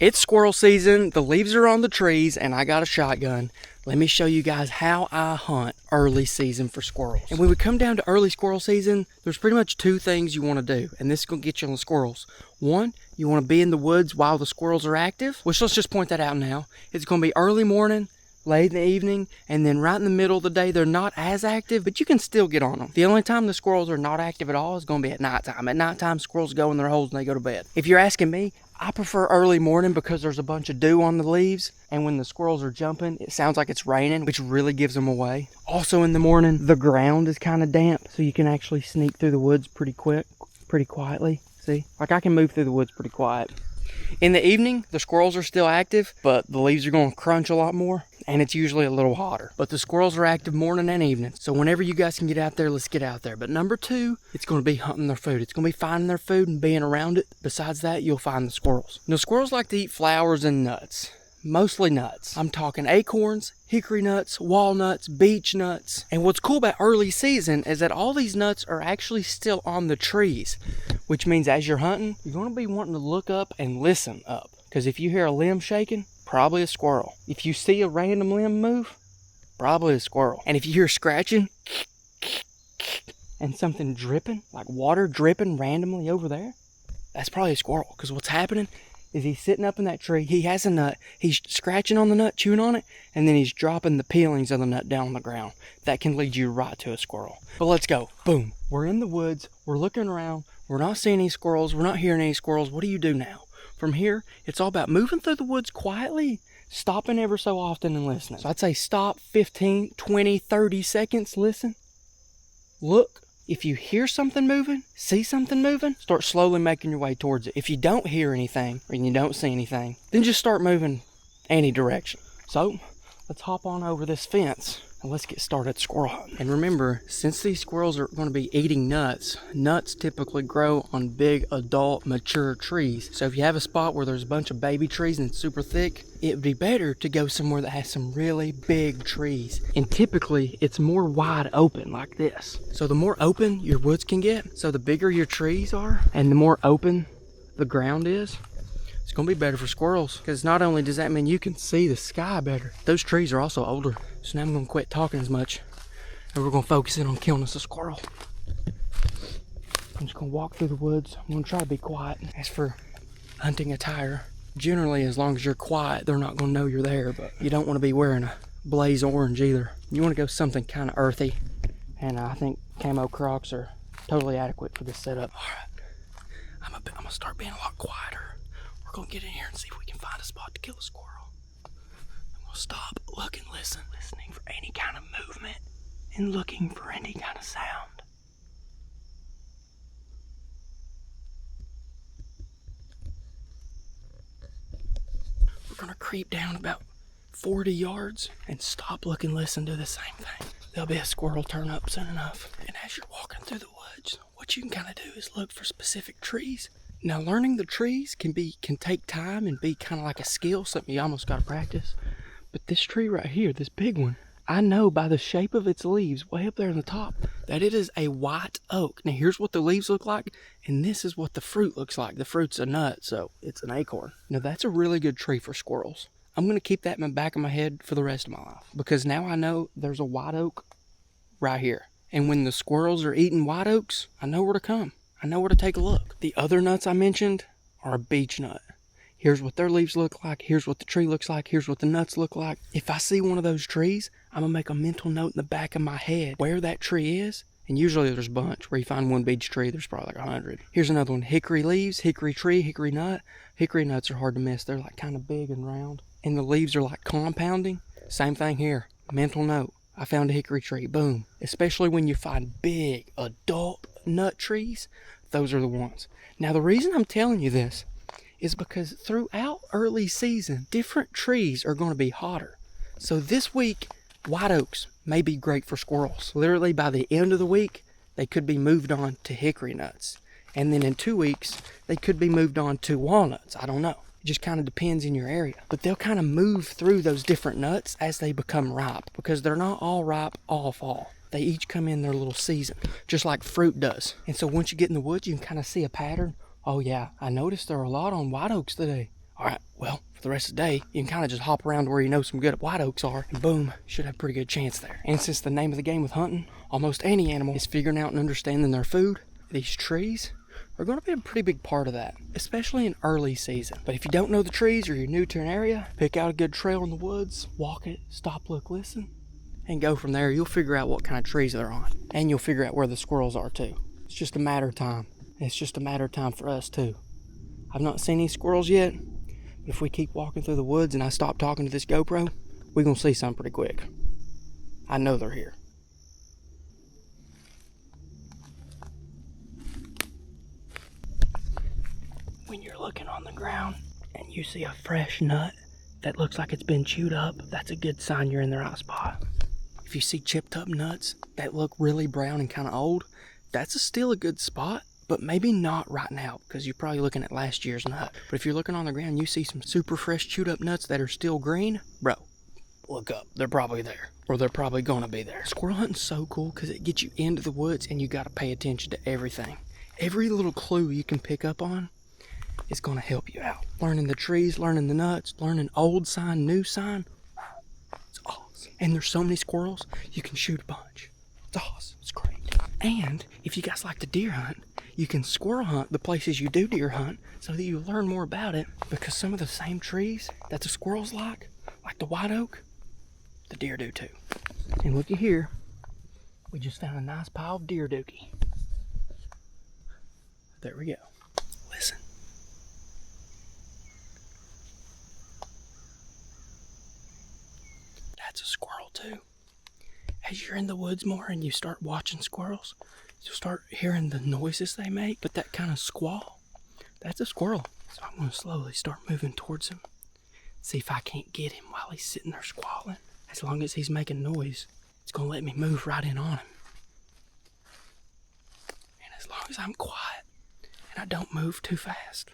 It's squirrel season, the leaves are on the trees, and I got a shotgun. Let me show you guys how I hunt early season for squirrels. And when we come down to early squirrel season, there's pretty much two things you want to do, and this is going to get you on the squirrels. One, you want to be in the woods while the squirrels are active, which let's just point that out now. It's going to be early morning, late in the evening, and then right in the middle of the day, they're not as active, but you can still get on them. The only time the squirrels are not active at all is going to be at nighttime. At nighttime, squirrels go in their holes and they go to bed. If you're asking me, I prefer early morning because there's a bunch of dew on the leaves, and when the squirrels are jumping, it sounds like it's raining, which really gives them away. Also in the morning, the ground is kind of damp, so you can actually sneak through the woods pretty quietly. See? Like I can move through the woods pretty quiet. In the evening, the squirrels are still active, but the leaves are going to crunch a lot more, and it's usually a little hotter. But the squirrels are active morning and evening, so whenever you guys can get out there, let's get out there. But number two, it's going to be hunting their food. It's going to be finding their food and being around it. Besides that, you'll find the squirrels. Now, squirrels like to eat flowers and nuts. Mostly nuts. I'm talking acorns, hickory nuts, walnuts, beech nuts. And what's cool about early season is that all these nuts are actually still on the trees, which means as you're hunting, you're going to be wanting to look up and listen up. Because if you hear a limb shaking, probably a squirrel. If you see a random limb move, probably a squirrel. And if you hear scratching and something dripping, like water dripping randomly over there, that's probably a squirrel. Because what's happening is he's sitting up in that tree, he has a nut, he's scratching on the nut, chewing on it, and then he's dropping the peelings of the nut down on the ground. That can lead you right to a squirrel. But let's go. Boom. We're in the woods, we're looking around, we're not seeing any squirrels, we're not hearing any squirrels. What do you do now? From here, it's all about moving through the woods quietly, stopping ever so often and listening. So I'd say stop 15, 20, 30 seconds, listen, look. If you hear something moving, see something moving, start slowly making your way towards it. If you don't hear anything or you don't see anything, then just start moving any direction. So let's hop on over this fence and let's get started squirrel hunting. And remember, since these squirrels are going to be eating nuts, nuts typically grow on big adult mature trees. So if you have a spot where there's a bunch of baby trees and it's super thick, it would be better to go somewhere that has some really big trees. And typically it's more wide open like this. So the more open your woods can get, so the bigger your trees are and the more open the ground is, it's going to be better for squirrels, because not only does that mean you can see the sky better, those trees are also older. So now I'm going to quit talking as much, and we're going to focus in on killing us a squirrel. I'm just going to walk through the woods. I'm going to try to be quiet. As for hunting attire, generally as long as you're quiet, they're not going to know you're there, but you don't want to be wearing a blaze orange either. You want to go something kind of earthy, and I think camo Crocs are totally adequate for this setup. All right, I'm going to start being a lot quieter. We're going to get in here and see if we can find a spot to kill a squirrel. I'm going to stop, look, and listen. Listening for any kind of movement and looking for any kind of sound. We're going to creep down about 40 yards and stop, look, and listen to the same thing. There'll be a squirrel turn up soon enough. And as you're walking through the woods, what you can kind of do is look for specific trees. Now, learning the trees can take time and be kind of like a skill, something you almost got to practice. But this tree right here, this big one, I know by the shape of its leaves way up there on the top that it is a white oak. Now, here's what the leaves look like, and this is what the fruit looks like. The fruit's a nut, so it's an acorn. Now, that's a really good tree for squirrels. I'm going to keep that in the back of my head for the rest of my life, because now I know there's a white oak right here. And when the squirrels are eating white oaks, I know where to come. I know where to take a look. The other nuts I mentioned are a beech nut. Here's what their leaves look like. Here's what the tree looks like. Here's what the nuts look like. If I see one of those trees, I'm going to make a mental note in the back of my head where that tree is. And usually there's a bunch. Where you find one beech tree, there's probably like 100. Here's another one. Hickory leaves, hickory tree, hickory nut. Hickory nuts are hard to miss. They're like kind of big and round. And the leaves are like compounding. Same thing here. Mental note. I found a hickory tree. Boom. Especially when you find big adult nut trees, those are the ones. Now, the reason I'm telling you this is because throughout early season, different trees are going to be hotter. So this week, white oaks may be great for squirrels. Literally by the end of the week, they could be moved on to hickory nuts. And then in 2 weeks, they could be moved on to walnuts. I don't know. It just kind of depends in your area. But they'll kind of move through those different nuts as they become ripe, because they're not all ripe all fall. They each come in their little season, just like fruit does. And so once you get in the woods, you can kind of see a pattern. Oh yeah, I noticed there are a lot on white oaks today. Alright, well, for the rest of the day, you can kind of just hop around to where you know some good white oaks are, and boom, should have a pretty good chance there. And since the name of the game with hunting, almost any animal is figuring out and understanding their food, these trees are going to be a pretty big part of that, especially in early season. But if you don't know the trees or you're new to an area, pick out a good trail in the woods, walk it, stop, look, listen, and go from there. You'll figure out what kind of trees they're on, and you'll figure out where the squirrels are too. It's just a matter of time. It's just a matter of time for us too. I've not seen any squirrels yet, but if we keep walking through the woods and I stop talking to this GoPro, we're going to see some pretty quick. I know they're here. When you're looking on the ground and you see a fresh nut that looks like it's been chewed up, that's a good sign you're in the right spot. If you see chipped up nuts that look really brown and kind of old, that's still a good spot, but maybe not right now because you're probably looking at last year's nut. But if you're looking on the ground and you see some super fresh chewed up nuts that are still green, bro, look up. They're probably there, or they're probably gonna be there. Squirrel hunting's so cool because it gets you into the woods and you gotta pay attention to everything. Every little clue you can pick up on is going to help you out. Learning the trees, learning the nuts, learning old sign, new sign. It's awesome. And there's so many squirrels, you can shoot a bunch. It's awesome. It's great. And if you guys like to deer hunt, you can squirrel hunt the places you do deer hunt so that you learn more about it, because some of the same trees that the squirrels like the white oak, the deer do too. And looky here, we just found a nice pile of deer dookie. There we go. Listen. That's a squirrel too. As you're in the woods more and you start watching squirrels, you'll start hearing the noises they make, but that kind of squall, that's a squirrel. So I'm going to slowly start moving towards him, see if I can't get him while he's sitting there squalling. As long as he's making noise, it's going to let me move right in on him. And as long as I'm quiet and I don't move too fast,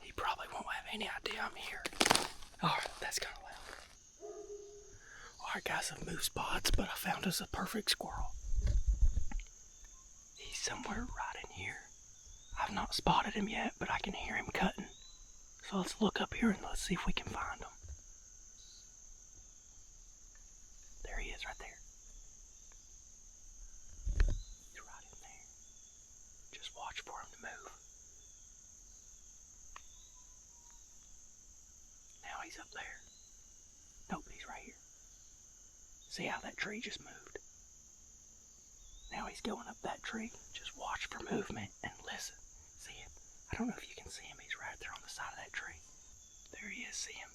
he probably won't have any idea I'm here. Alright, that's kind of loud. Alright guys, I've moved spots, but I found us a perfect squirrel. He's somewhere right in here. I've not spotted him yet, but I can hear him cutting. So let's look up here and let's see if we can find him. There he is right there. He's right in there. Just watch for him to move. Now he's up there. Nope, he's right here. See how that tree just moved? Now he's going up that tree. Just watch for movement and listen. See him? I don't know if you can see him. He's right there on the side of that tree. There he is. See him?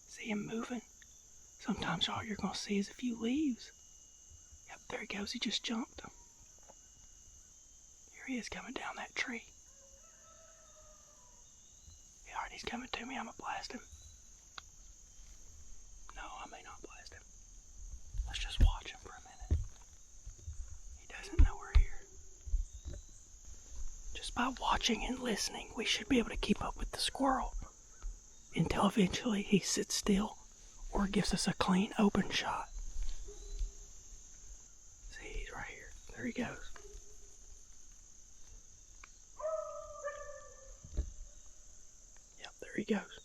See him moving? Sometimes all you're going to see is a few leaves. Yep, there he goes. He just jumped. Here he is coming down that tree. Alright, he's coming to me. I'm going to blast him. No, I may not blast him. Let's just watch him for a minute. He doesn't know we're here. Just by watching and listening, we should be able to keep up with the squirrel until eventually he sits still or gives us a clean open shot. See, he's right here. There he goes. Yep, there he goes.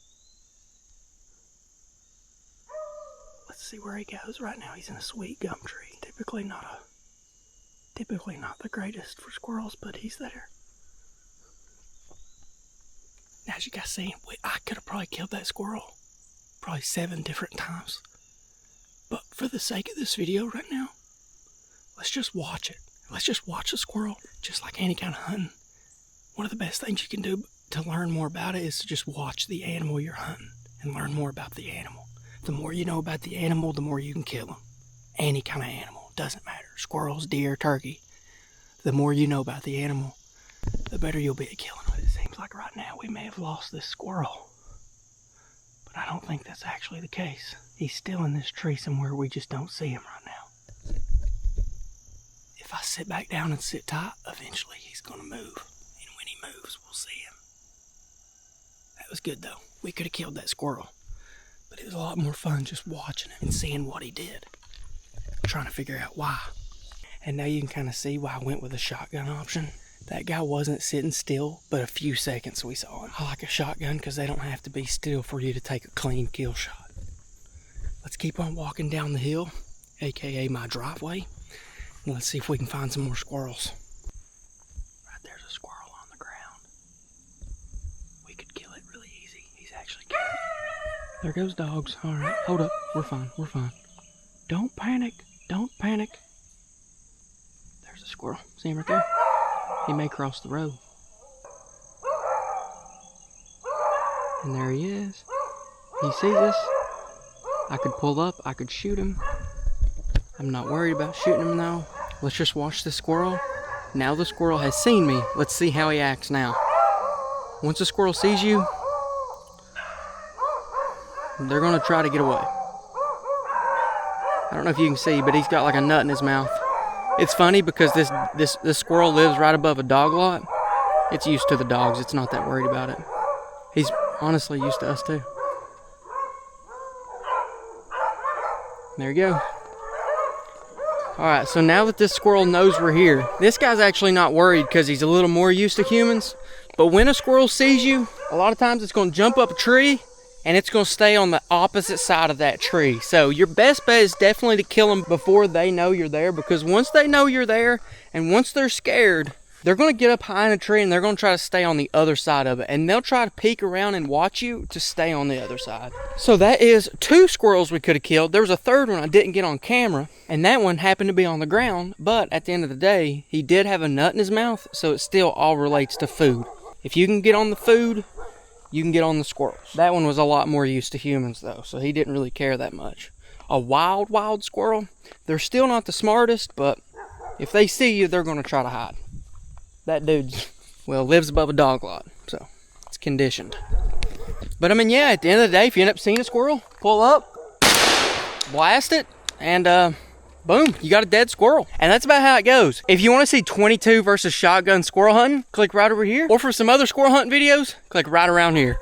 Let's see where he goes. Right now he's in a sweet gum tree. Typically not the greatest for squirrels, but he's there. Now, as you guys see, I could have probably killed that squirrel probably 7 different times. But for the sake of this video right now, let's just watch it. Let's just watch the squirrel, just like any kind of hunting. One of the best things you can do to learn more about it is to just watch the animal you're hunting and learn more about the animal. The more you know about the animal, the more you can kill them. Any kind of animal, doesn't matter. Squirrels, deer, turkey. The more you know about the animal, the better you'll be at killing them. It seems like right now we may have lost this squirrel. But I don't think that's actually the case. He's still in this tree somewhere, we just don't see him right now. If I sit back down and sit tight, eventually he's going to move. And when he moves, we'll see him. That was good though. We could have killed that squirrel. But it was a lot more fun just watching him and seeing what he did. Trying to figure out why. And now you can kind of see why I went with the shotgun option. That guy wasn't sitting still, but a few seconds we saw him. I like a shotgun because they don't have to be still for you to take a clean kill shot. Let's keep on walking down the hill, aka my driveway, and let's see if we can find some more squirrels. Right there's a squirrel on the ground. We could kill it really easy. He's actually cute. There goes dogs. All right, hold up. We're fine. We're fine. Don't panic. Don't panic. There's a squirrel. See him right there? He may cross the road. And there he is. He sees us. I could pull up. I could shoot him. I'm not worried about shooting him though. Let's just watch the squirrel. Now the squirrel has seen me. Let's see how he acts now. Once a squirrel sees you, they're gonna try to get away. I don't know if you can see, but he's got like a nut in his mouth. It's funny because this squirrel lives right above a dog lot. It's used to the dogs. It's not that worried about it. He's honestly used to us too. There you go. Alright, so now that this squirrel knows we're here, this guy's actually not worried because he's a little more used to humans. But when a squirrel sees you, a lot of times it's going to jump up a tree and it's going to stay on the opposite side of that tree. So your best bet is definitely to kill them before they know you're there, because once they know you're there and once they're scared, they're going to get up high in a tree and they're going to try to stay on the other side of it, and they'll try to peek around and watch you to stay on the other side. So that is 2 squirrels we could have killed. There was a third one I didn't get on camera, and that one happened to be on the ground, but at the end of the day, he did have a nut in his mouth, so it still all relates to food. If you can get on the food, you can get on the squirrels. That one was a lot more used to humans though, so he didn't really care that much. A wild squirrel, they're still not the smartest, but if they see you, they're gonna try to hide. That dude, well, lives above a dog lot, so it's conditioned. But I mean, yeah, at the end of the day, if you end up seeing a squirrel, pull up, blast it, and boom, you got a dead squirrel. And that's about how it goes. If you want to see 22 versus shotgun squirrel hunting, click right over here. Or for some other squirrel hunting videos, click right around here.